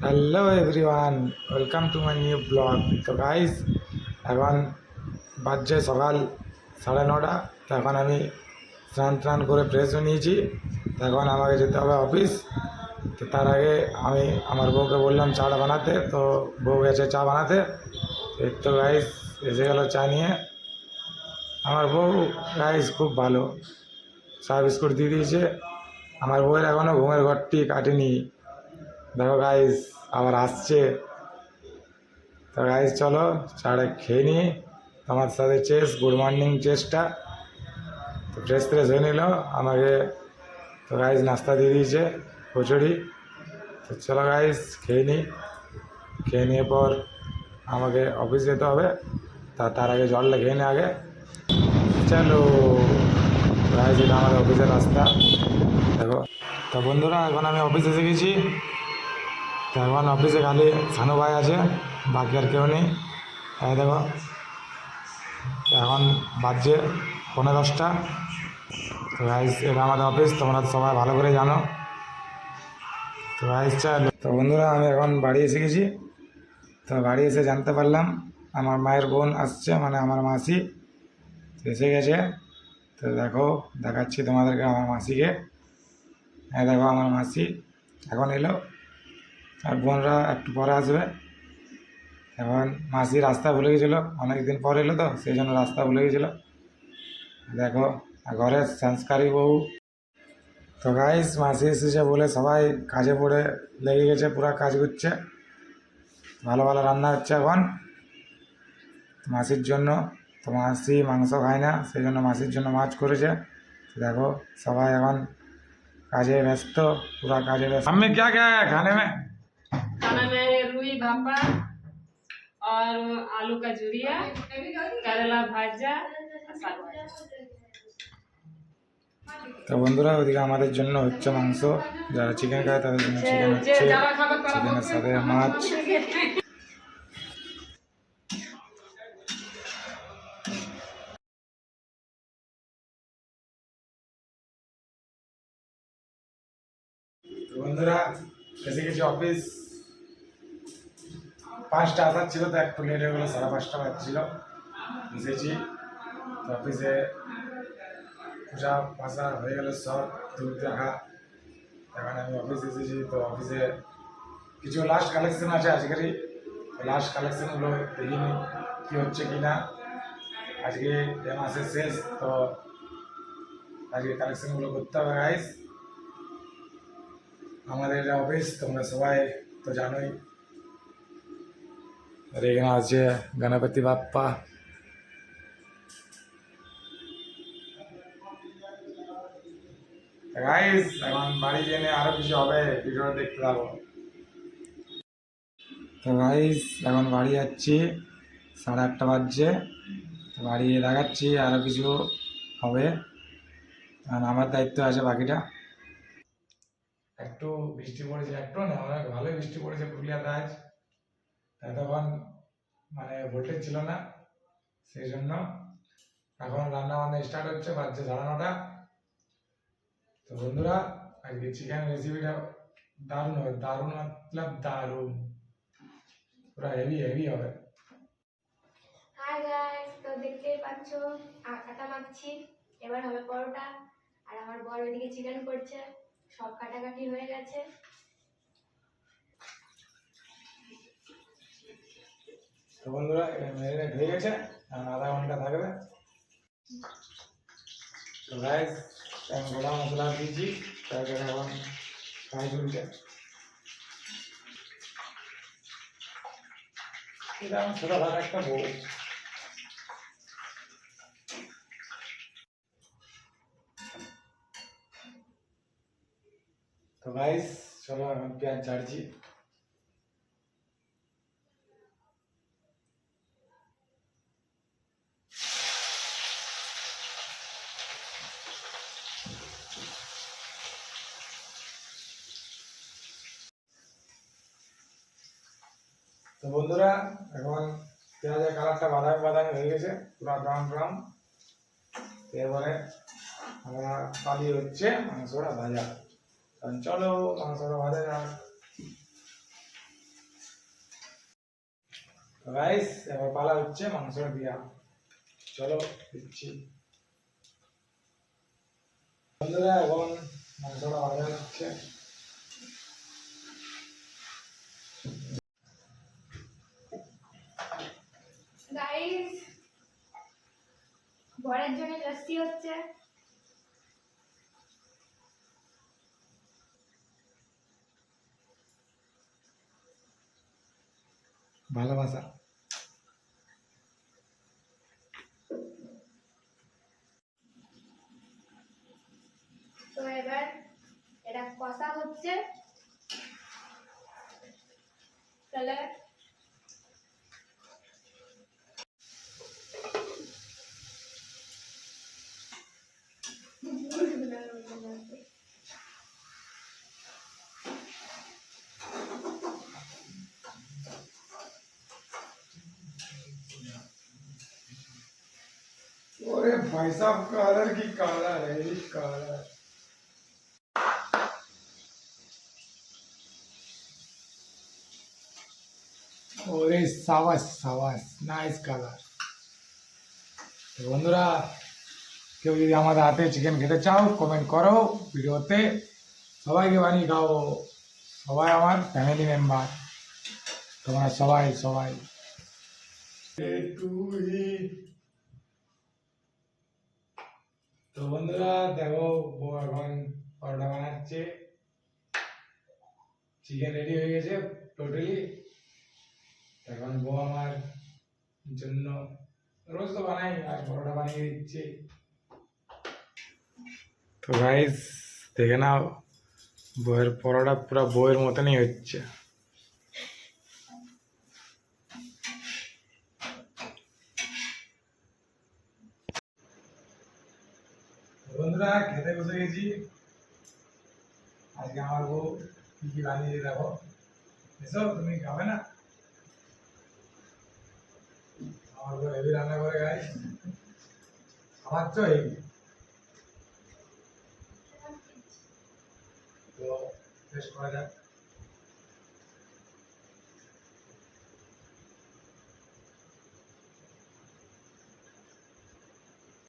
Hello everyone, welcome to my new blog. তো guys, এখন বাজছে সকাল 9:30। তো এখন আমি স্নান করে ফ্রেশ হয়ে নিয়েছি। তো এখন আমাকে যেতে হবে অফিস। তো তার আগে আমি আমার বউকে বললাম চাটা বানাতে, তো বউ গেছে চা বানাতে। এই তো গাইস এসে গেল চা নিয়ে। আমার বউ গাইস খুব ভালো, চা বিস্কুট দিয়ে দিয়েছে। আমার বউয়ের এখনও ঘুমের ঘরটি কাটেনি। দেখো গাইস আবার আসছে। তো গাইস চলো চাটা খেয়ে নিই। তোমার সাথে গুড মর্নিং চেসটা। তো ফ্রেশ হয়ে নিল আমাকে। তো গাইস নাস্তা দিয়ে দিয়েছে, কচুরি। তো চলো গাইস খেয়ে নিই। খেয়ে নিয়ে পর আমাকে অফিস যেতে হবে। তার আগে জলটা খেয়ে নে আগে। চলো গাইস, এটা আমাদের অফিসের রাস্তা দেখো। তো বন্ধুরা এখন আমি অফিসে এসে গেছি। তো এখন অফিসে খালি সানু ভাই আছে, বাকি আর কেউ নেই। এই দেখো এখন বাজছে 9:45। তো গাইস এটা আমাদের অফিস, তোমরা সবাই ভালো করে জানো। তো গাইস চলো। তো বন্ধুরা আমি এখন বাড়ি এসে গেছি। তো বাড়ি এসে জানতে পারলাম আমার মায়ের বোন আসছে, মানে আমার মাসি এসে গেছে। তো দেখো দেখাচ্ছি তোমাদেরকে আমার মাসিকে। হ্যাঁ দেখো আমার মাসি এখন এলো, আর বোনরা একটু পরে আসবে। এখন মাসি রাস্তা ভুলে গেছিলো, অনেকদিন পর এলো তো সেই জন্য রাস্তা ভুলে গেছিলো। দেখো ঘরের সংস্কারী বউ। তো গাইস মাসি এসেছে বলে সবাই কাজে পড়ে লেগে গেছে, পুরা কাজ করছে। ভালো ভালো রান্না হচ্ছে এখন মাসির জন্য। তো মাসি মাংস খায় না, সেই জন্য মাসির জন্য মাছ করেছে। দেখো সবাই এখন কাজে ব্যস্ত, পুরা কাজে ব্যস্ত। আমি क्या क्या है खाने में? खाना में रुई भापा और आलू का जुड़िया, करेला भाजा और साग भाजा। তো বন্ধুরা ওইদিকে আমাদের জন্য হচ্ছে মাংস, যারা চিকেন খায় তাদের জন্য চিকেন হচ্ছে, চিকেনের সাথে মাছ। তো বন্ধুরা এসে গেছি অফিস। 5টা আসার ছিল, তো একটু লেট হয়ে গেলো, 5:30 বাজছিল। এসেছি তো অফিসে, পূজা পাশা হয়ে গেল সব দূর দেখা। এখন আমি অফিসে এসেছি। তো অফিসে কিছু লাস্ট কালেকশন আছে আজকেরই। লাস্ট কালেকশনগুলো দেখিনি কী হচ্ছে কি না। আজকে এ মাসের শেষ, তো আজকে কালেকশনগুলো করতে হবে গাইস। আমাদের এটা অফিস, তোমরা সবাই তো জানোই। আর এখানে আছে গণপতি বাপ্পা। গাইস এখন বাড়ি জেনে আরো কিছু হবে, ভিডিওটা দেখতে থাকো। তো গাইস এখন বাড়ি যাচ্ছি, 8:30 বাজছে। তো বাড়ি দেখাচ্ছি আরো কিছু হবে, কারণ আমার দায়িত্ব আছে বাকিটা। একটু বৃষ্টি পড়েছে, একটু না অনেক ভালোই বৃষ্টি পড়েছে পুরুলিয়াতে আজ। তখন মানে ভোল্টেজ ছিল না, সেই জন্য এখন রান্না বান্না স্টার্ট হচ্ছে, বাজছে 9:30। তো বন্ধুরা আজকে চিকেন রেসিপিটা দারুণ হবে, দারুণ মতলব দারুণ, পুরো হেভি হেভি হবে। হাই গাইস, তো দেখতেই পাচ্ছ আটা মাখছি, এবার হবে পরোটা। আর আমার বর ওইদিকে চিকেন করছে, সব কাটাকাটি হয়ে গেছে। তো বন্ধুরা ম্যারিনেট হয়ে গেছে, আর আধা ঘন্টা থাকবে। তো গাইস আমি গোটা মশলা দিয়েছি, তারপরে এখন ফ্রাই চলছে। এটা আমার ছোটখাটো একটা বউ। তো গাইস চলো এখন পেঁয়াজ ছাড়ছি। তো বন্ধুরা এখন পেঁয়াজের কালারটা বাদামি বাদামি হয়ে গেছে, পুরো ব্রাউন ব্রাউন। এবারে আমরা পালি হচ্ছে মাংসটা ভাজা। চলো মাংসটা ভাজা যাক। গাইস এবার পালা হচ্ছে মাংসটা দিয়া, চলো দিচ্ছি। বন্ধুরা এখন মাংসটা ভাজা হচ্ছে। গাইস বরের জন্য লস্যি হচ্ছে। ভালোবাসা। তো এবার এটা কষা হচ্ছে, তাহলে ओरे भाई साहब कलर की काला है ये काला। ওরে সাবাস সাবাস, নাইস কালার। তো বন্ধুরা কেউ যদি আমাদের হাতে চিকেন খেতে চাও কমেন্ট করো ভিডিওতে, সবাইকে বানিয়ে খাও, সবাই আমার ফ্যামিলি মেম্বার, তোমরা সবাই সবাই। তো বন্ধুরা দেখো বউ এখন পরোটা বানাচ্ছে, চিকেন রেডি হয়ে গেছে টোটালি। এখন বউ আমার জন্য রোজ তো বানাই, আর পরোটা বানিয়ে দিচ্ছে। তো গাইস দেখে নাও বউয়ের পরোটা পুরো বউয়ের মতনই হচ্ছে। বন্ধুরা খেতে বসে গেছি, আজকে আমার বউ কি কি বানিয়ে দেখো। এসো তুমি খাবে না? আমার বউ হেভি রান্না করে গাইস, আমার তো হেভি। তো টেস্ট করা যাক।